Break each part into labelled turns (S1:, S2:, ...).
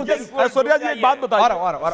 S1: मुझे ऐश्वर्या जी एक बात बताइए,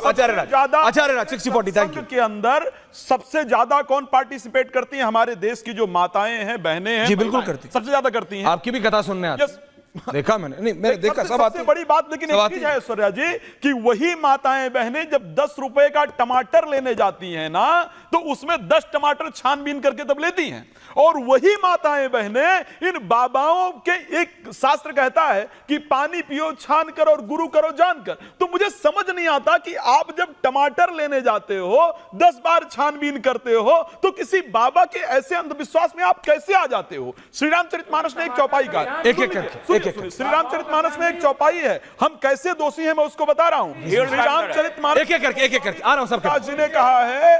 S2: आचार्य राज 60-40, थैंक यू।
S1: के अंदर सबसे ज्यादा कौन पार्टिसिपेट करती हैं? हमारे देश की जो माताएं हैं, बहनें हैं।
S2: जी बिल्कुल करती,
S1: सबसे ज्यादा करती हैं।
S2: आपकी भी कथा सुनने आती देखा मैंने, नहीं मैंने देखा, सब आती।
S1: सबसे बड़ी बात लेकिन एक चीज है ऐश्वर्या जी कि वही माताएं बहनें जब 10 रुपए का टमाटर लेने जाती हैं ना, तो उसमें 10 टमाटर छानबीन करके तब लेती हैं। और वही माताएं बहनें इन बाबाओं के, एक शास्त्र कहता है कि पानी पियो छान कर और गुरु करो जानकर। तो मुझे समझ नहीं आता कि आप जब टमाटर लेने जाते हो 10 बार छानबीन करते हो, तो किसी बाबा के ऐसे अंधविश्वास में आप कैसे आ जाते हो? श्री रामचरितमानस ने एक चौपाई का, श्री रामचरितमानस में एक चौपाई है, हम कैसे दोषी हैं मैं उसको बता रहा हूं। श्री रामचरितमानस
S2: एक एक करके आ रहा हूं सबके,
S1: जी ने कहा है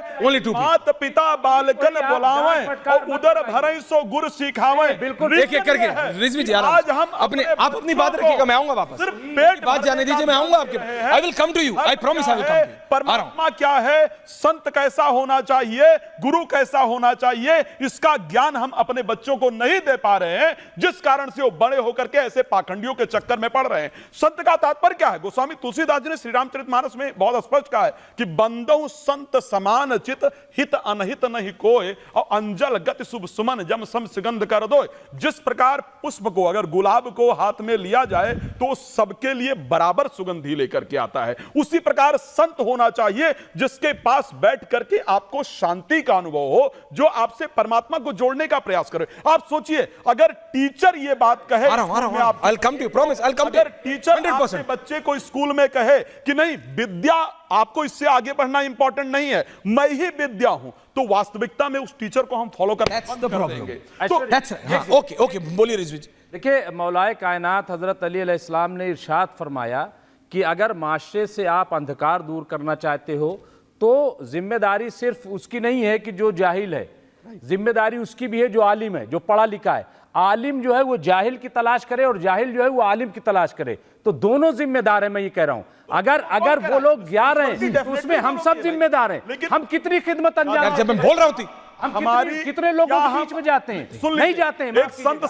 S1: मात पिता बालकन बुलावें और उदर भरई सो गुर सिखावें।
S2: बिल्कुल एक एक करके रिजवी जी, आज हम अपने, आप अपनी बात रखिएगा, मैं आऊंगा वापस,
S1: सिर्फ पेट
S2: बात जाने दीजिए, मैं आऊंगा आपके, I will come to you, I promise I will come to you.
S1: परमात्मा क्या है, संत कैसा होना चाहिए, गुरु कैसा होना चाहिए, इसका ज्ञान हम अपने बच्चों को नहीं दे पा रहे हैं, जिस कारण से वो बड़े होकर के ऐसे पाखंडियों के चक्कर में पड़ रहे हैं। संत का तात्पर्य क्या है? गोस्वामी तुलसीदास जी ने श्री रामचरितमानस में बहुत स्पष्ट कहा है कि बंदहु संत समान चित, हित अनहित नहीं कोय, और अंजल गति शुभ सुमन जम सम सुगंध कर दो। जिस प्रकार पुष्प को, अगर गुलाब को हाथ में लिया जाए तो सबके लिए बराबर सुगंधी लेकर के आता है, उसी प्रकार संत होना चाहिए जिसके पास बैठ करके आपको शांति का अनुभव हो, जो आपसे परमात्मा को जोड़ने का प्रयास करे। आप सोचिए, अगर टीचर ये बात कहे,
S2: I'll come to you, promise, I'll come to you.
S1: अगर टीचर अपने बच्चे को स्कूल में कहे कि नहीं विद्या, आपको इससे आगे बढ़ना इंपॉर्टेंट नहीं है, मैं ही विद्या हूं, तो वास्तविकता में उस टीचर को हम फॉलो कर देंगे।
S2: तो ओके बोलिए रिजवी जी।
S3: देखिए, मौलाए कायनात हजरत अली अलैहिस्सलाम ने इरशाद फरमाया कि अगर माशरे से आप अंधकार दूर करना चाहते हो तो जिम्मेदारी सिर्फ उसकी नहीं है कि जो जाहिल है, जिम्मेदारी उसकी भी है जो आलिम है, जो पढ़ा लिखा है। आलिम जो है वो जाहिल की तलाश करे और जाहिल जो है वो आलिम की तलाश करे, तो दोनों जिम्मेदार हैं। मैं ये कह रहा हूं, अगर वो लोग ज्ञान हैं तो उसमें हम सब जिम्मेदार हैं। हम कितनी खिदमत अंजाम,
S2: जब मैं बोल रहा हूं
S1: हमारी
S3: कितने लोगों के बीच में जाते हैं, नहीं जाते हैं।
S1: एक संत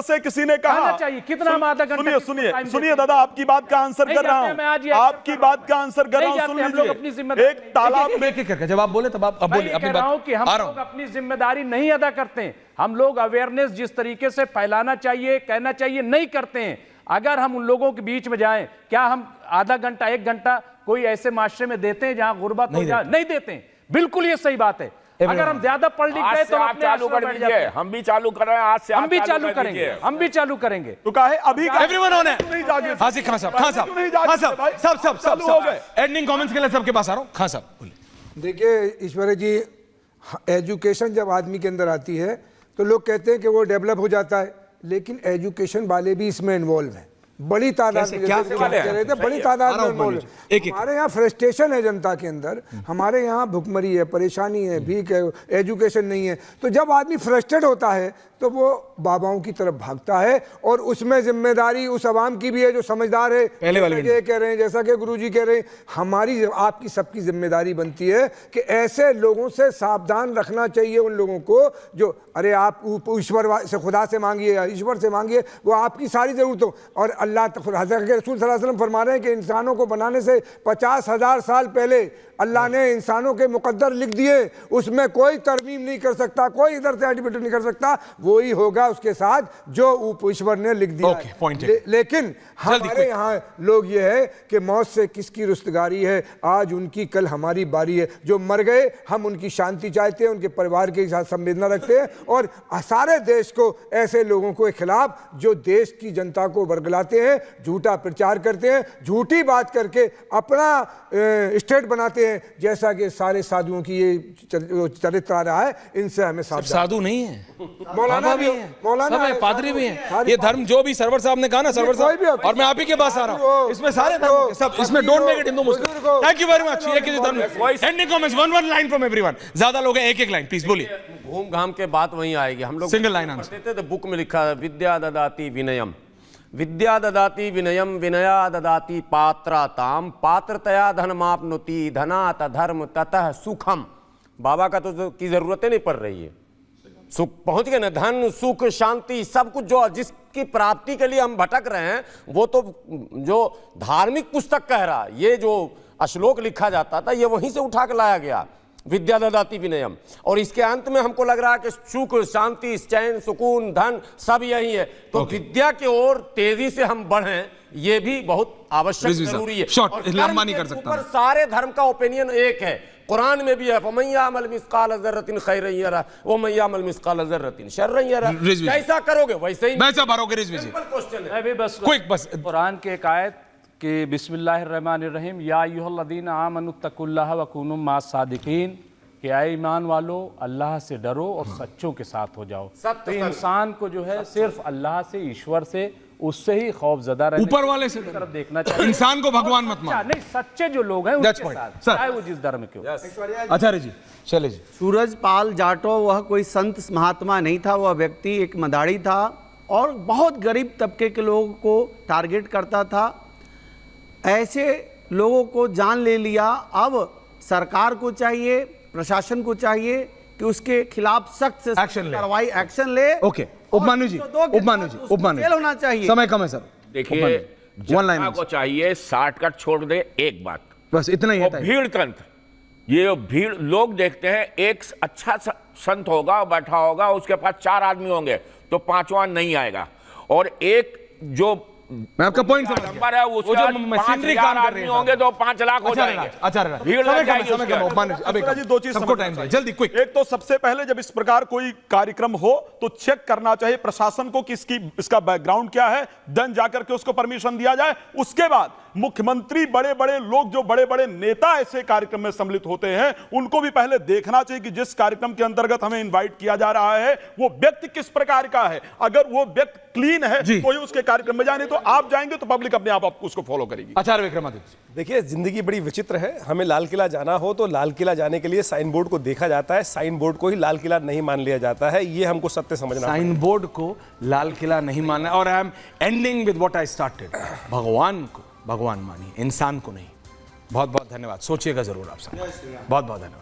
S1: से किसी ने कहा
S3: चाहिए कितना हम आधा घंटा,
S1: सुनिए दादा, आपकी बात का आंसर कर रहा हूं, आपकी बात का आंसर कर रहा हूं, सुन लीजिए। एक तालाब में
S2: जब आप बोले तब आप बोलिए अपनी बात।
S3: कि हम लोग अपनी जिम्मेदारी नहीं अदा करते हैं। हम लोग अवेयरनेस जिस तरीके से फैलाना चाहिए, कहना चाहिए, नहीं करते हैं। अगर हम उन लोगों के बीच में जाएं, क्या हम आधा घंटा 1 घंटा कोई ऐसे माशरे में देते हैं जहां गुर्बत हो जाए? नहीं देते हैं। बिल्कुल ये सही बात है। अगर हम ज्यादा पढ़ लिख गए तो आप
S4: चालू कर दीजिए, हम भी चालू कर रहे हैं आज से,
S3: हम भी चालू करेंगे, हम भी चालू करेंगे।
S1: तो कहा है अभी
S2: एवरीवन ऑन है। हाजी खान साहब, खान साहब, सब एंडिंग कमेंट्स के लिए सबके पास आ रहा हूं। खान साहब बोलिए।
S5: देखिए ईश्वर जी, एजुकेशन जब आदमी के अंदर आती है तो लोग कहते हैं कि वो डेवलप हो जाता है, लेकिन एजुकेशन वाले भी इसमें इन्वॉल्व हैं, बड़ी तादाद में। बड़ी तादाद में इन्वॉल्व है। हमारे यहाँ फ्रस्ट्रेशन है जनता के अंदर, हमारे यहाँ भुखमरी है, परेशानी है, भीख है, एजुकेशन नहीं है। तो जब आदमी फ्रस्ट्रेट होता है तो वो बाबाओं की तरफ भागता है, और उसमें जिम्मेदारी उस आवाम की भी है जो समझदार है।
S2: पहले वाले
S5: ये कह रहे हैं, जैसा कि गुरुजी कह रहे हैं, हमारी आपकी सबकी जिम्मेदारी बनती है कि ऐसे लोगों से सावधान रखना चाहिए, उन लोगों को जो, अरे आप ईश्वर से, खुदा से मांगिए, ईश्वर से मांगिए, वो आपकी सारी जरूरतों, और अल्लाह हज़रत रसूल सल्लल्लाहु अलैहि वसल्लम फरमा रहे हैं कि इंसानों को बनाने से 50,000 साल पहले अल्लाह ने इंसानों के मुकद्दर लिख दिए, उसमें कोई तरमीम नहीं कर सकता, कोई इधर से एडिबिट नहीं कर सकता, वही होगा उसके साथ जो ईश्वर ने लिख दिया। लेकिन हमारे यहाँ लोग ये है कि मौत से किसकी रुस्तगारी है, आज उनकी कल हमारी बारी है। जो मर गए हम उनकी शांति चाहते हैं, उनके परिवार के साथ संवेदना रखते हैं, और सारे देश को ऐसे लोगों के खिलाफ जो देश की जनता को वर्गलाते हैं, झूठा प्रचार करते हैं, झूठी बात करके अपना स्टेट बनाते हैं, जैसा कि सारे साधुओं की ये चरित्र आ रहा है। इनसे हमें
S2: साधु नहीं है,
S5: मौलाना भी
S2: है, मौलाना है, पादरी भी हैं। ये धर्म जो भी सरवर साहब ने कहा ना, सरवर साहब, और मैं आप ही के पास आ रहा हूँ, इसमें सारे धर्म सब, इसमें don't make it Hindu Muslim. Thank you very much. एक ही धर्म, ending comments, one line from everyone. ज्यादा लोग हैं, एक लाइन प्लीज बोलिए।
S4: घूम घाम के बात वहीं आएगी। हम लोग
S2: सिंगल लाइन आंसर।
S4: तो बुक में लिखा है, विद्या ददाति विनयम, विद्या ददाति विनयम, विनया ददाति पात्रताम, पात्रतया धनमाप्नोति, धनात् धर्म ततः सुखम। बाबा का तो की जरूरतें नहीं पड़ रही है, सुख पहुंच गए ना, धन सुख शांति सब कुछ जो जिसकी प्राप्ति के लिए हम भटक रहे हैं, वो तो जो धार्मिक पुस्तक कह रहा, ये जो श्लोक लिखा जाता था ये वहीं से उठा के लाया गया, विद्या ददाति विनयम। और इसके अंत में हमको लग रहा है कि सुख शांति चैन सुकून धन सब यही है। तो विद्या की ओर तेजी से हम बढ़ें, ये भी बहुत आवश्यक जरूरी है।
S2: शॉर्ट
S4: और
S2: लंबा नहीं
S4: कर्म
S2: कर
S4: के
S2: सकता।
S4: ऊपर सारे धर्म का ओपिनियन एक है, कुरान में भी है, फमय्यामल मिस्काल ज़र्रतिन खैरन यरा व मय्यामल मिस्काल ज़र्रतिन शर्रन यरा।
S2: रिजवी।
S4: कैसा करोगे वैसे ही
S2: वैसा भरोगे रिजवी जी।
S4: सिंपल क्वेश्चन है।
S3: मैं भी बस
S2: क्विक बस
S3: कुरान की एक आयत कि बिस्मिल्लाहिर्रहमानिर्रहीम या अय्युहल्लज़ीना आमनुत्तकुल्लाह व कूनू मास सादिकीन, कि आए ईमान वालो अल्लाह से डरो और सच्चों के साथ हो जाओ। तो इंसान को जो है सिर्फ अल्लाह से, ईश्वर से, उससे ही खौफजदा रहने,
S2: ऊपर वाले से
S3: तरफ देखना चाहिए।
S2: इंसान को भगवान मत मान।
S3: नहीं, सच्चे जो लोग हैं
S2: That's
S3: उनके
S2: point.
S3: साथ,
S2: Sir.
S3: चाहे वो जिस धर्म के हो।
S2: आचार्य जी चले जी।
S6: सूरजपाल जाटो वह कोई संत महात्मा नहीं था, वह व्यक्ति एक मदारी था और बहुत गरीब तबके के लोगों को टारगेट करता था। ऐसे लोगों को जान ले लिया। अब सरकार को चाहिए, प्रशासन को चाहिए कि उसके खिलाफ सख्त से
S2: Action ले।
S6: कार्रवाई एक्शन ले।
S2: ओके उपमान्यु जी, उपमान्यु जी, उपमान्यु
S6: जेल होना चाहिए।
S2: समय कम है सर।
S7: देखिए,
S2: One line
S7: जनता को चाहिए शॉर्टकट छोड़ दे एक बात,
S2: बस इतना ही
S7: वो
S2: है।
S7: भीड़ तंत्र। ये भीड़ लोग देखते हैं, एक अच्छा संत होगा बैठा होगा, उसके पास 4 आदमी होंगे तो 5वां नहीं आएगा, और एक जो
S2: मैं आपका पॉइंट समझ
S7: नंबर है
S2: वो
S7: उसके
S2: जो
S7: बाद
S2: मशीनरी
S7: 5,000
S2: काम कर
S7: आदमी
S2: रहे हैं
S7: होंगे तो 5 लाख हो
S2: आचार्य
S7: जाएंगे।
S2: राज, आचार्य राज।
S7: भीड़
S2: समय
S7: लग
S2: कम है,
S7: जाएगी
S2: समय कम है,
S7: उसके।
S2: उपमान्यु जी, अबे
S1: जी, दो चीज
S2: सबको
S1: समझना
S2: टाइम दे
S1: चाहिए।
S2: जल्दी क्विक।
S1: एक तो सबसे पहले जब इस प्रकार कोई कार्यक्रम हो तो चेक करना चाहिए प्रशासन को कि इसका बैकग्राउंड क्या है, देन जाकर के उसको परमिशन दिया जाए। उसके बाद मुख्यमंत्री, बड़े बड़े लोग, जो बड़े बड़े नेता ऐसे कार्यक्रम में सम्मिलित होते हैं, उनको भी पहले देखना चाहिए कि जिस कार्यक्रम के अंतर्गत हमें इनवाइट किया जा रहा है वो व्यक्ति किस प्रकार का है। अगर वो व्यक्ति क्लीन है
S2: जी।
S1: कोई उसके कार्यक्रम में जाए, नहीं तो आप जाएंगे तो पब्लिक अपने आप उसको फॉलो करेगी।
S2: आचार्य विक्रमादित्य।
S8: देखिए, जिंदगी बड़ी विचित्र है। हमें लाल किला जाना हो तो लाल किला जाने के लिए साइन बोर्ड को देखा जाता है, साइन बोर्ड को ही लाल किला नहीं मान लिया जाता है। ये हमको सत्य समझना पड़ेगा।
S2: साइन बोर्ड को लाल किला नहीं मानना। और I am ending with what I started. भगवान को भगवान मानिए, इंसान को नहीं। बहुत बहुत धन्यवाद। सोचिएगा जरूर आप सब। बहुत बहुत धन्यवाद।